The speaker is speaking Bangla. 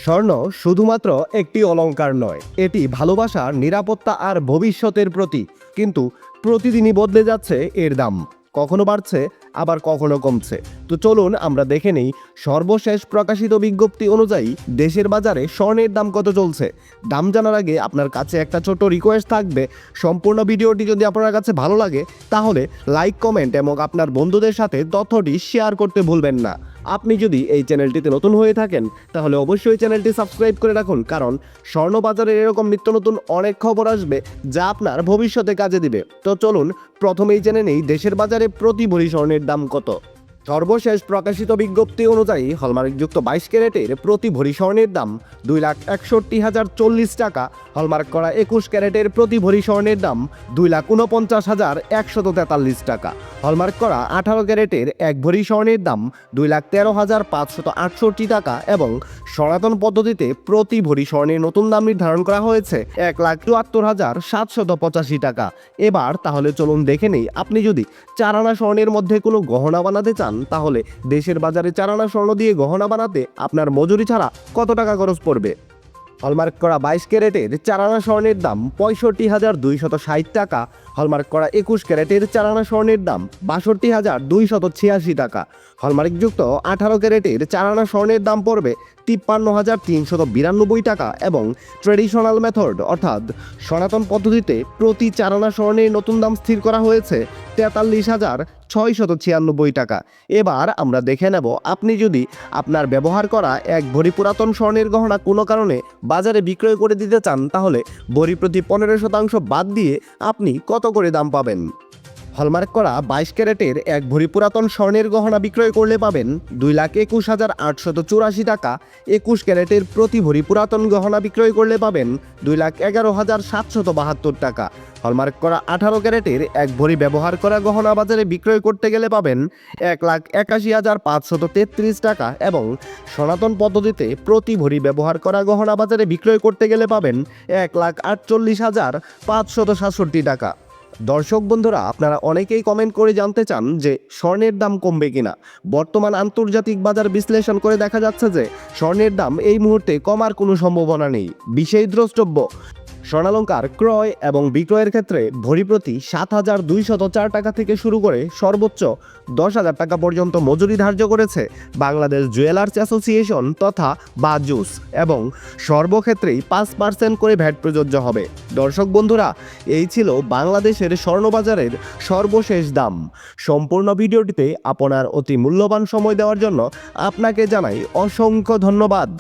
স্বর্ণ শুধুমাত্র একটি অলংকার নয়, এটি ভালোবাসা, নিরাপত্তা আর ভবিষ্যতের প্রতীক। কিন্তু প্রতিদিনই বদলে যাচ্ছে এর দাম, কখনো বাড়ছে আবার কখনো কমছে। তো চলুন আমরা দেখে নেই সর্বশেষ প্রকাশিত বিজ্ঞপ্তি অনুযায়ী দেশের বাজারে স্বর্ণের দাম কত চলছে। দাম জানার আগে আপনার কাছে একটা ছোট রিকোয়েস্ট থাকবে, সম্পূর্ণ ভিডিওটি যদি আপনার কাছে ভালো লাগে তাহলে লাইক, কমেন্ট এবং আপনার বন্ধুদের সাথে তথ্যটি শেয়ার করতে ভুলবেন না। আপনি যদি এই চ্যানেলটিতে নতুন হয়ে থাকেন তাহলে অবশ্যই চ্যানেলটি সাবস্ক্রাইব করে রাখুন, কারণ স্বর্ণ বাজারের এরকম নিত্য নতুন অনেক খবর আসবে যা আপনার ভবিষ্যতে কাজে দিবে। তো চলুন প্রথমেই জেনে নেই দেশের বাজারে প্রতি ভরি স্বর্ণের দাম কত। সর্বশেষ প্রকাশিত বিজ্ঞপ্তি অনুযায়ী হলমার্কযুক্ত 22 ক্যারেটের প্রতি ভরি স্বর্ণের দাম 2,61,040 টাকা, হলমার্ক করা 21 ক্যারেটের প্রতি ভরি স্বর্ণের দাম 2,49,143 টাকা, হলমার্ক করা 18 ক্যারেটের এক ভরি স্বর্ণের দাম 2,13,568 টাকা এবং সনাতন পদ্ধতিতে প্রতি ভরি স্বর্ণের নতুন দাম নির্ধারণ করা হয়েছে 1,74,785 টাকা। এবার তাহলে চলুন দেখে নেই, আপনি যদি 4 আনা স্বর্ণের মধ্যে কোনো গহনা বানাতে চান তাহলে দেশের বাজারে 4 আনা স্বর্ণ দিয়ে গহনা বানাতে আপনার মজুরি ছাড়া কত টাকা খরচ পড়বে। হলমার্ক করা 22 ক্যারেটের 4 আনা স্বর্ণের দাম 65,260 টাকা, হলমার্ক করা 21 ক্যারেটের 4 আনা স্বর্ণের দাম 62,286 টাকা, হলমার্কযুক্ত 18 ক্যারেটের 4 আনা স্বর্ণের দাম পড়বে 53,392 টাকা এবং ট্রেডিশনাল মেথড অর্থাৎ সনাতন পদ্ধতিতে প্রতি 4 আনা স্বর্ণের নতুন দাম স্থির করা হয়েছে 43,696 টাকা। এবার আমরা দেখে নেব, আপনি যদি আপনার ব্যবহার করা এক ভরি পুরাতন স্বর্ণের গহনা কোনো কারণে বাজারে বিক্রয় করে দিতে চান তাহলে ভরি প্রতি 15% বাদ দিয়ে আপনি কত করে দাম পাবেন। হলমার্ক করা 22 ক্যারেটের এক ভরি পুরাতন স্বর্ণের গহনা বিক্রয় করলে পাবেন 2,21,884 টাকা, 21 ক্যারেটের প্রতি ভরি পুরাতন গহনা বিক্রয় করলে পাবেন 2,11,772 টাকা। হলমার্ক করা 18 ক্যারেটের এক ভরি ব্যবহার করা গহনা বাজারে বিক্রয় করতে গেলে পাবেন 1,81,533 টাকা এবং সনাতন পদ্ধতিতে প্রতি ভরি ব্যবহার করা গহনা বাজারে বিক্রয় করতে গেলে পাবেন 1,48,567 টাকা। দর্শক বন্ধুরা, আপনারা অনেকেই কমেন্ট করে জানতে চান যে স্বর্ণের দাম কমবে কিনা। বর্তমান আন্তর্জাতিক বাজার বিশ্লেষণ করে দেখা যাচ্ছে যে স্বর্ণের দাম এই মুহূর্তে কমার কোনো সম্ভাবনা নেই। বিশেষ দ্রষ্টব্য, স্বর্ণালংকার ক্রয় এবং বিক্রয়ের ক্ষেত্রে ভরি প্রতি 7,204 টাকা থেকে শুরু করে সর্বোচ্চ 10,000 টাকা পর্যন্ত মজুরি ধার্য করেছে বাংলাদেশ জুয়েলার্স অ্যাসোসিয়েশন তথা বাজুস, এবং সর্বক্ষেত্রেই 5% করে ভ্যাট প্রযোজ্য হবে। দর্শক বন্ধুরা, এই ছিল বাংলাদেশের স্বর্ণবাজারের সর্বশেষ দাম। সম্পূর্ণ ভিডিওটিতে আপনার অতি মূল্যবান সময় দেওয়ার জন্য আপনাকে জানাই অসংখ্য ধন্যবাদ।